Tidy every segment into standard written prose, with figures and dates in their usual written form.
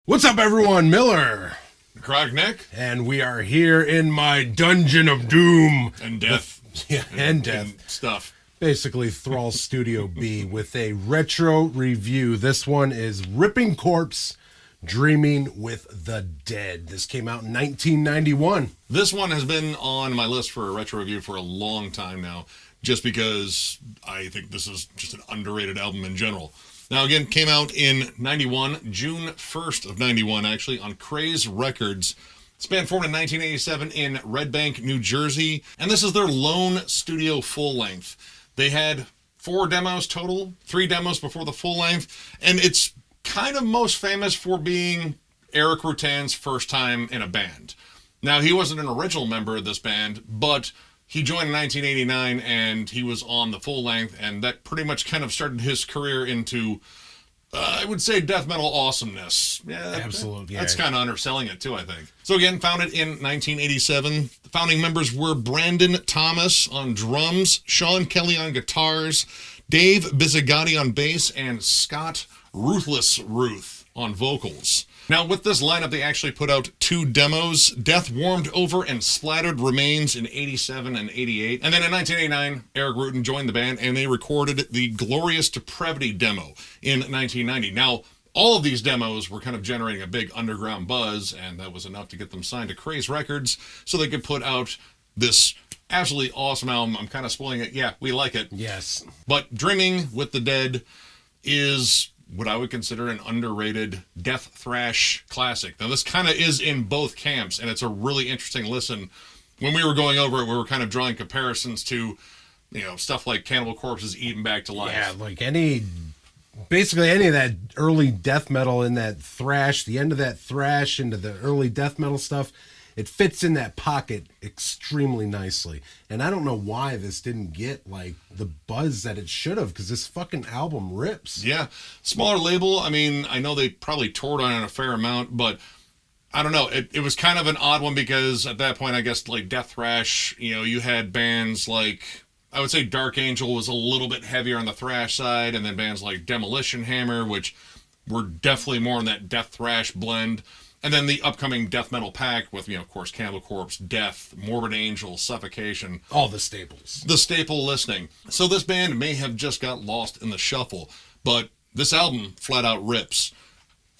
What's up, everyone? Miller. Necrotic Nick. And we are here in my dungeon of doom. And death. And death. And stuff. Basically, Thralls Studio B with a retro review. This one is Ripping Corpse, Dreaming with the Dead. This came out in 1991. This one has been on my list for a retro review for a long time now, just because I think this is just an underrated album in general. Now, again, came out in 91, June 1st of 91, actually, on Craze Records. This band formed in 1987 in Red Bank, New Jersey, and this is their lone studio full-length. They had 4 demos total, 3 demos before the full-length, and it's kind of most famous for being Eric Rutan's first time in a band. Now, he wasn't an original member of this band, but he joined in 1989, and he was on the full length, and that pretty much kind of started his career into, I would say, death metal awesomeness. Yeah, absolutely. That's kind of underselling it, too, I think. So again, founded in 1987. The founding members were Brandon Thomas on drums, Sean Kelly on guitars, Dave Bizzigatti on bass, and Scott Ruthless Ruth on vocals. Now, with this lineup, they actually put out 2 demos, Death Warmed Over and Splattered Remains in 87 and 88. And then in 1989, Eric Rutan joined the band, and they recorded the Glorious Depravity demo in 1990. Now, all of these demos were kind of generating a big underground buzz, and that was enough to get them signed to Craze Records so they could put out this absolutely awesome album. I'm kind of spoiling it. Yeah, we like it. Yes. But Dreaming with the Dead is what I would consider an underrated death thrash classic. Now, this kind of is in both camps, and it's a really interesting listen. When we were going over it, we were kind of drawing comparisons to, stuff like Cannibal Corpse's Eaten Back to Life. Yeah, like basically any of that early death metal in that thrash, the end of that thrash into the early death metal stuff, it fits in that pocket extremely nicely. And I don't know why this didn't get like the buzz that it should have, because this fucking album rips. Yeah. Smaller label. I mean, I know they probably toured on it a fair amount, but I don't know. It was kind of an odd one because at that point, I guess, like death thrash, you had bands like, I would say Dark Angel was a little bit heavier on the thrash side, and then bands like Demolition Hammer, which were definitely more in that death thrash blend. And then the upcoming death metal pack with, of course, Cannibal Corpse, Death, Morbid Angel, Suffocation. All the staples. The staple listening. So this band may have just got lost in the shuffle, but this album flat out rips.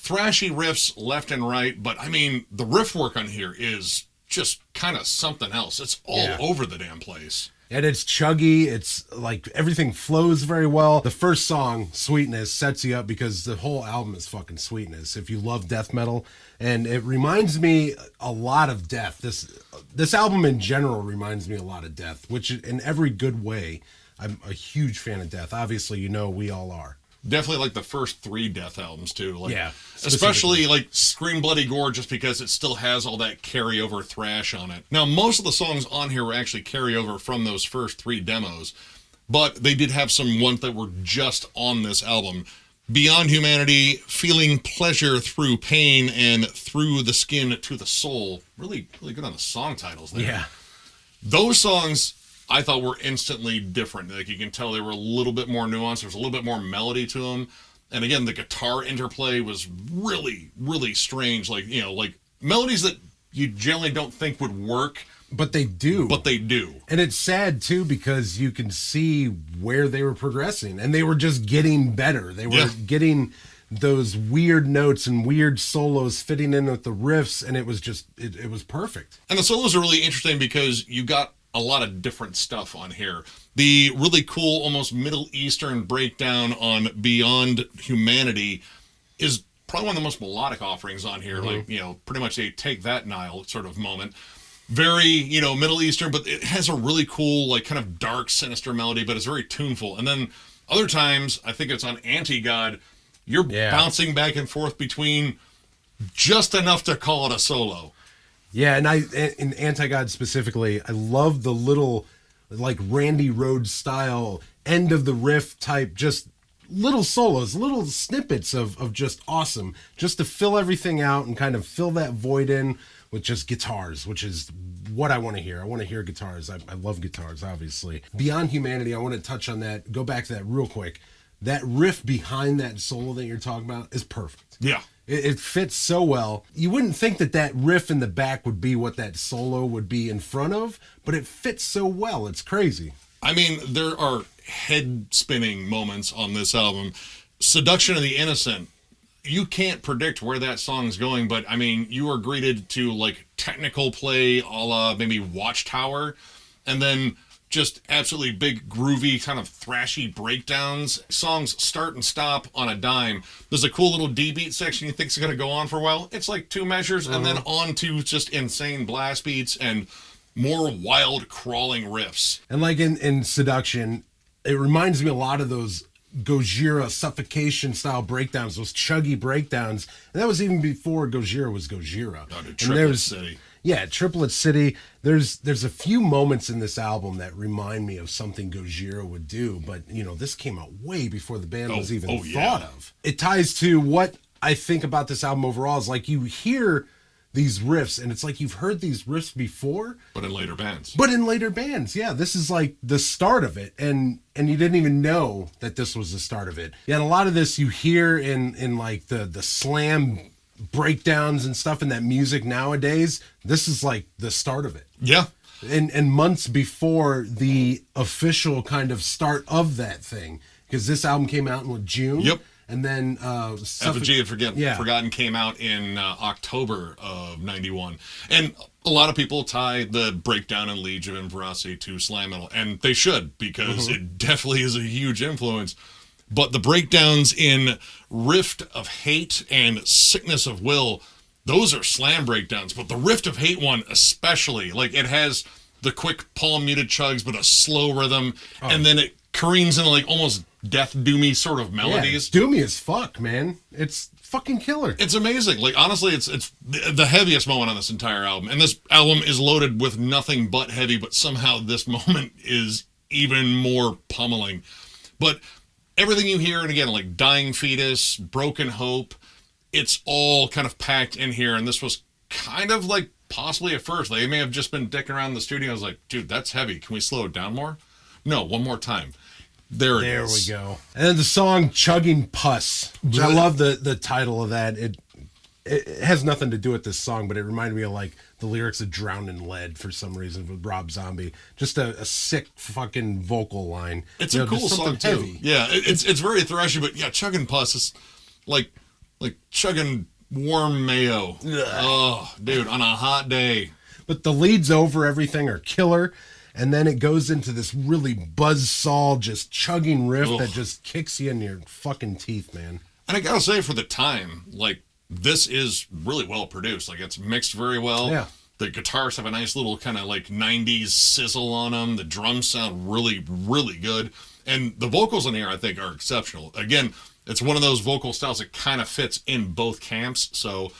Thrashy riffs left and right, but I mean, the riff work on here is just kind of something else. It's all over the damn place. And it's chuggy. It's like everything flows very well. The first song, Sweetness, sets you up because the whole album is fucking sweetness. If you love death metal, and it reminds me a lot of Death. This album in general reminds me a lot of Death, which in every good way, I'm a huge fan of Death. Obviously, we all are. Definitely like the first 3 Death albums, too. Yeah. Especially like Scream Bloody Gore, just because it still has all that carryover thrash on it. Now, most of the songs on here were actually carryover from those first 3 demos, but they did have some ones that were just on this album. Beyond Humanity, Feeling Pleasure Through Pain, and Through the Skin to the Soul. Really, really good on the song titles there. Yeah. Those songs I thought were instantly different. Like, you can tell they were a little bit more nuanced. There was a little bit more melody to them. And again, the guitar interplay was really, really strange. Like, like melodies that you generally don't think would work. But they do. And it's sad, too, because you can see where they were progressing. And they were just getting better. They were getting those weird notes and weird solos fitting in with the riffs. And it was just, it was perfect. And the solos are really interesting because you got a lot of different stuff on here. The really cool, almost Middle Eastern breakdown on Beyond Humanity is probably one of the most melodic offerings on here. Mm-hmm. Like, pretty much a Take That Nile sort of moment. Very, Middle Eastern, but it has a really cool, like, kind of dark, sinister melody, but it's very tuneful. And then other times, I think it's on Anti-God, you're bouncing back and forth between just enough to call it a solo. Yeah, and in Anti-God specifically, I love the little, like, Randy Rhoads style, end of the riff type, just little solos, little snippets of just awesome, just to fill everything out and kind of fill that void in with just guitars, which is what I want to hear. I want to hear guitars. I love guitars, obviously. Beyond Humanity, I want to touch on that, go back to that real quick. That riff behind that solo that you're talking about is perfect. Yeah. It fits so well. You wouldn't think that riff in the back would be what that solo would be in front of, but it fits so well. It's crazy. I mean, there are head-spinning moments on this album. Seduction of the Innocent, you can't predict where that song's going, but I mean, you are greeted to like technical play a la maybe Watchtower, and then just absolutely big, groovy, kind of thrashy breakdowns. Songs start and stop on a dime. There's a cool little D beat section you think's going to go on for a while. It's like 2 measures, and then on to just insane blast beats and more wild, crawling riffs. And like in Seduction, it reminds me a lot of those Gojira suffocation style breakdowns, those chuggy breakdowns. And that was even before Gojira was Gojira. Oh, dude, Triplet City. Yeah, Triplet City. There's a few moments in this album that remind me of something Gojira would do, but you know, this came out way before the band was even thought of. It ties to what I think about this album overall is like you hear these riffs and it's like you've heard these riffs before, but in later bands. Yeah, this is like the start of it, and you didn't even know that this was the start of it. Yeah, and a lot of this you hear in like the slam breakdowns and stuff in that music nowadays. This is like the start of it. Yeah. And months before the official kind of start of that thing, because this album came out in June. Yep. And then Effigy Forgotten came out in October of 91. And a lot of people tie the breakdown and Legion of Veracity to slam metal, and they should, because it definitely is a huge influence. But the breakdowns in Rift of Hate and Sickness of Will, those are slam breakdowns. But the Rift of Hate one especially, like it has the quick palm muted chugs, but a slow rhythm, and then it careens into like almost death doomy sort of melodies. Yeah, doomy as fuck, man. It's fucking killer. It's amazing. Like honestly, it's the heaviest moment on this entire album, and this album is loaded with nothing but heavy. But somehow this moment is even more pummeling. But everything you hear, and again, like Dying Fetus, Broken Hope, it's all kind of packed in here. And this was kind of like possibly at first, they may have just been dicking around in the studio. I was like, dude, that's heavy. Can we slow it down more? No, one more time. There we go. And then the song Chugging Pus, which I love the title of that. It has nothing to do with this song, but it reminded me of like the lyrics of Drowned in Lead for some reason with Rob Zombie. Just a sick fucking vocal line. It's a cool song too. Heavy. Yeah, it's very thrashy, but yeah, Chugging Pus is like chugging warm mayo. Ugh. Oh, dude, on a hot day. But the leads over everything are killer. And then it goes into this really buzzsaw, just chugging riff that just kicks you in your fucking teeth, man. And I gotta say, for the time, like, this is really well produced. Like, it's mixed very well. Yeah. The guitars have a nice little kind of like 90s sizzle on them. The drums sound really, really good. And the vocals in here, I think, are exceptional. Again, it's one of those vocal styles that kind of fits in both camps. So,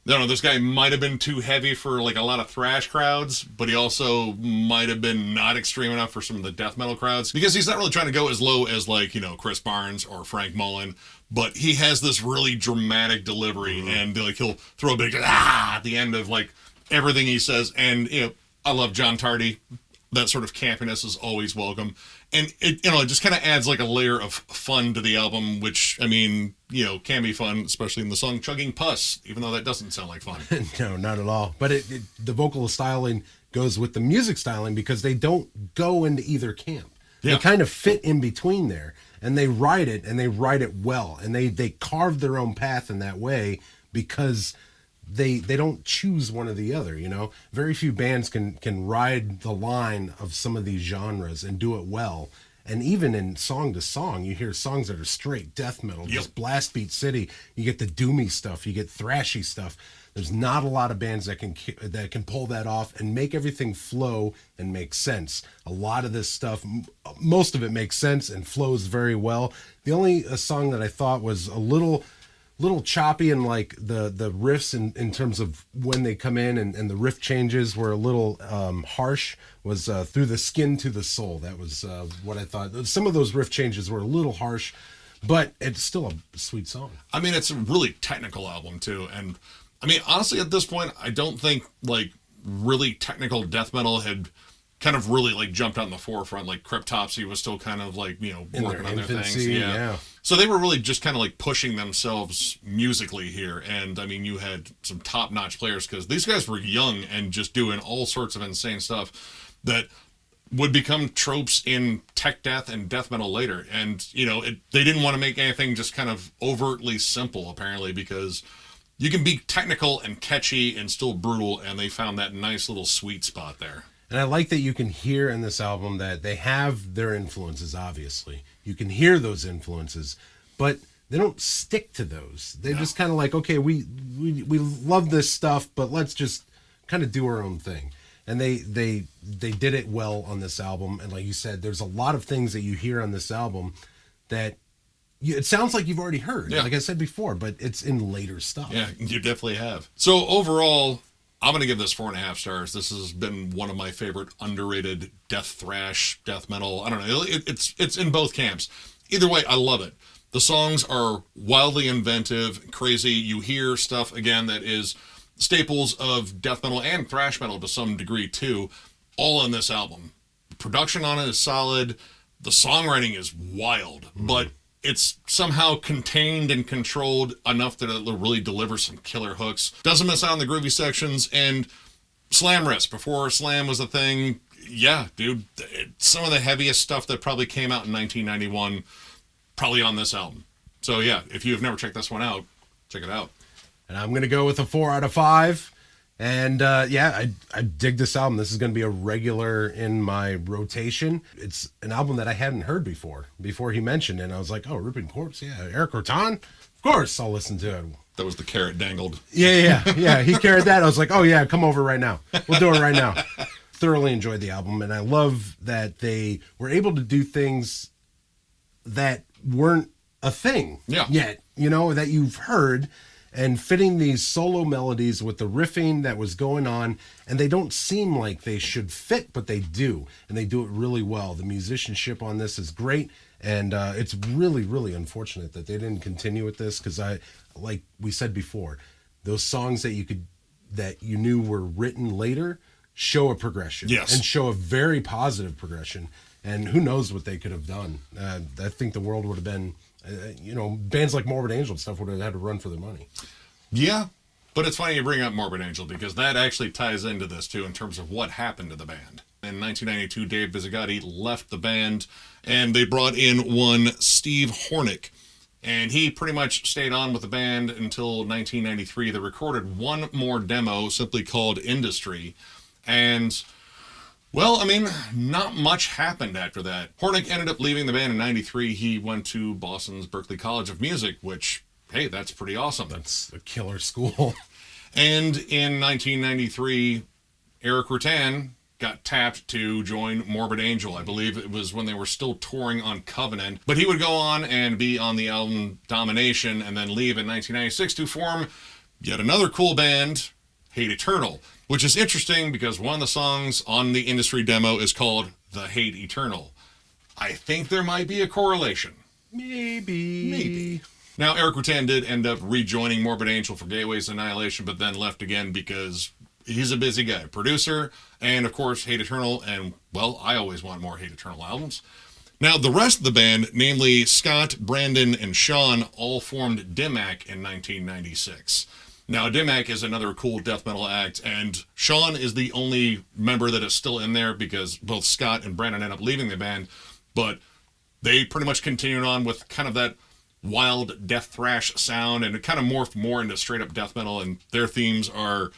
I don't know, this guy might have been too heavy for like a lot of thrash crowds, but he also might have been not extreme enough for some of the death metal crowds, because he's not really trying to go as low as like, you know, Chris Barnes or Frank Mullen, but he has this really dramatic delivery, and like he'll throw a big at the end of like everything he says. And you know, I love John Tardy. That sort of campiness is always welcome. And it, you know, it just kind of adds like a layer of fun to the album, which, I mean, you know, can be fun, especially in the song Chugging Pus, even though that doesn't sound like fun. No, not at all. But the vocal styling goes with the music styling, because they don't go into either camp. Yeah. They kind of fit in between there, and they write it, and they write it well. And they carve their own path in that way, because they don't choose one or the other, you know. Very few bands can ride the line of some of these genres and do it well. And even in song to song, you hear songs that are straight death metal, just blast beat city. You get the doomy stuff, you get thrashy stuff. There's not a lot of bands that can pull that off and make everything flow and make sense. A lot of this stuff, most of it makes sense and flows very well. The only song that I thought was a little choppy, and like the riffs in terms of when they come in and the riff changes were a little harsh, was Through the Skin to the Soul. That was what I thought. Some of those riff changes were a little harsh, but it's still a sweet song. I mean, it's a really technical album too. And I mean, honestly, at this point, I don't think like really technical death metal had kind of really like jumped on the forefront. Like Cryptopsy was still kind of like, you know, working on their things. Yeah. So they were really just kind of like pushing themselves musically here. And I mean, you had some top-notch players because these guys were young and just doing all sorts of insane stuff that would become tropes in tech death and death metal later. And, you know, they didn't want to make anything just kind of overtly simple, apparently, because you can be technical and catchy and still brutal, and they found that nice little sweet spot there. And I like that you can hear in this album that they have their influences, obviously. You can hear those influences, but they don't stick to those. They're just kind of like, okay, we love this stuff, but let's just kind of do our own thing. And they did it well on this album. And like you said, there's a lot of things that you hear on this album that it sounds like you've already heard, like I said before, but it's in later stuff. Yeah, you definitely have. So overall, I'm going to give this 4.5 stars. This has been one of my favorite underrated death thrash, death metal. I don't know. It's in both camps. Either way, I love it. The songs are wildly inventive, crazy. You hear stuff, again, that is staples of death metal and thrash metal to some degree, too, all in this album. The production on it is solid. The songwriting is wild, but it's somehow contained and controlled enough that it'll really deliver some killer hooks. Doesn't miss out on the groovy sections and slam riffs. Before slam was a thing, yeah, dude, some of the heaviest stuff that probably came out in 1991, probably on this album. So yeah, if you've never checked this one out, check it out. And I'm going to go with a 4 out of 5. And I dig this album. This is going to be a regular in my rotation. It's an album that I hadn't heard before he mentioned it. And I was like, oh, Ripping Corpse, yeah. Eric Rotan? Of course I'll listen to it. That was the carrot dangled. Yeah. He carried that. I was like, oh, yeah, come over right now. We'll do it right now. Thoroughly enjoyed the album. And I love that they were able to do things that weren't a thing yet, that you've heard. And fitting these solo melodies with the riffing that was going on, and they don't seem like they should fit, but they do, and they do it really well. The musicianship on this is great, and it's really, really unfortunate that they didn't continue with this, because like we said before, those songs that you knew were written later show a progression, and show a very positive progression, and who knows what they could have done. I think the world would have been. Bands like Morbid Angel and stuff would have had to run for their money. Yeah, but it's funny you bring up Morbid Angel because that actually ties into this too in terms of what happened to the band. In 1992, Dave Vizigatti left the band and they brought in one Steve Hornick. And he pretty much stayed on with the band until 1993. They recorded one more demo simply called Industry. And well, I mean, not much happened after that. Hornick ended up leaving the band in 93. He went to Boston's Berklee College of Music, which, hey, that's pretty awesome. That's a killer school. And in 1993, Eric Rutan got tapped to join Morbid Angel. I believe it was when they were still touring on Covenant. But he would go on and be on the album Domination and then leave in 1996 to form yet another cool band, Hate Eternal. Which is interesting because one of the songs on the Industry demo is called The Hate Eternal. I think there might be a correlation. Maybe. Now, Eric Rutan did end up rejoining Morbid Angel for Gateways to Annihilation, but then left again because he's a busy guy. Producer, and of course, Hate Eternal, and, well, I always want more Hate Eternal albums. Now, the rest of the band, namely Scott, Brandon, and Sean, all formed Dimmack in 1996. Now, Dimmack is another cool death metal act, and Sean is the only member that is still in there because both Scott and Brandon end up leaving the band, but they pretty much continued on with kind of that wild death thrash sound, and it kind of morphed more into straight-up death metal, and their themes are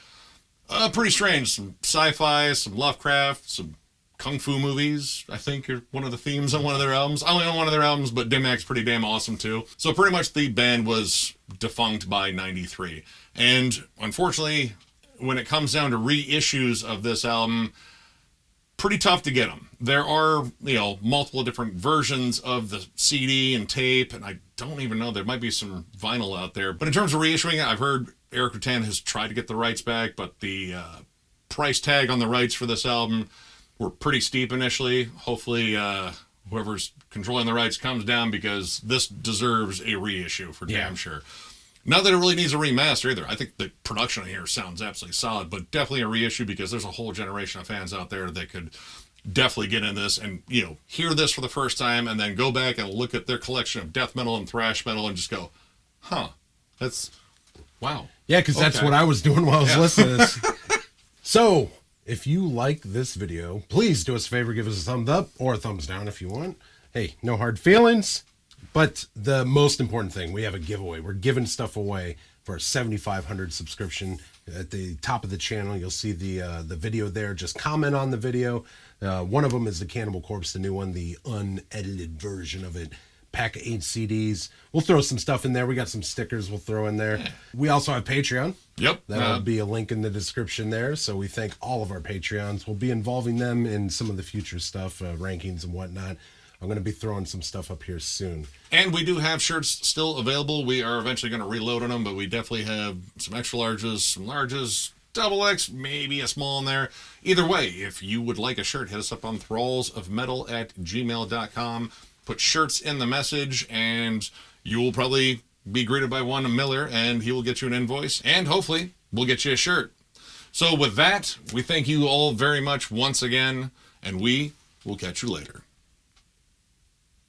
pretty strange. Some sci-fi, some Lovecraft, some kung fu movies, I think, are one of the themes on one of their albums. I only own one of their albums, but Dimmack's pretty damn awesome, too. So pretty much the band was defunct by 93. And unfortunately, when it comes down to reissues of this album, pretty tough to get them. There are, multiple different versions of the CD and tape, and I don't even know, there might be some vinyl out there. But in terms of reissuing it, I've heard Eric Rutan has tried to get the rights back, but the price tag on the rights for this album were pretty steep initially. Hopefully, whoever's controlling the rights comes down because this deserves a reissue for damn sure. Not that it really needs a remaster either. I think the production here sounds absolutely solid, but definitely a reissue because there's a whole generation of fans out there that could definitely get in this and, hear this for the first time and then go back and look at their collection of death metal and thrash metal and just go, huh, that's, wow. Yeah, because that's what I was doing while I was listening to this. So, if you like this video, please do us a favor, give us a thumbs up or a thumbs down if you want. Hey, no hard feelings. But the most important thing, we have a giveaway. We're giving stuff away for a 7,500 subscription. At the top of the channel, you'll see the video there. Just comment on the video. One of them is the Cannibal Corpse, the new one, the unedited version of it. Pack of 8 CDs. We'll throw some stuff in there. We got some stickers we'll throw in there. Yeah. We also have Patreon. Yep. That'll be a link in the description there. So we thank all of our Patreons. We'll be involving them in some of the future stuff, rankings and whatnot. I'm going to be throwing some stuff up here soon. And we do have shirts still available. We are eventually going to reload on them, but we definitely have some extra larges, some larges, double X, maybe a small in there. Either way, if you would like a shirt, hit us up on thrallsofmetal@gmail.com. Put shirts in the message, and you will probably be greeted by one Miller, and he will get you an invoice, and hopefully we'll get you a shirt. So with that, we thank you all very much once again, and we will catch you later.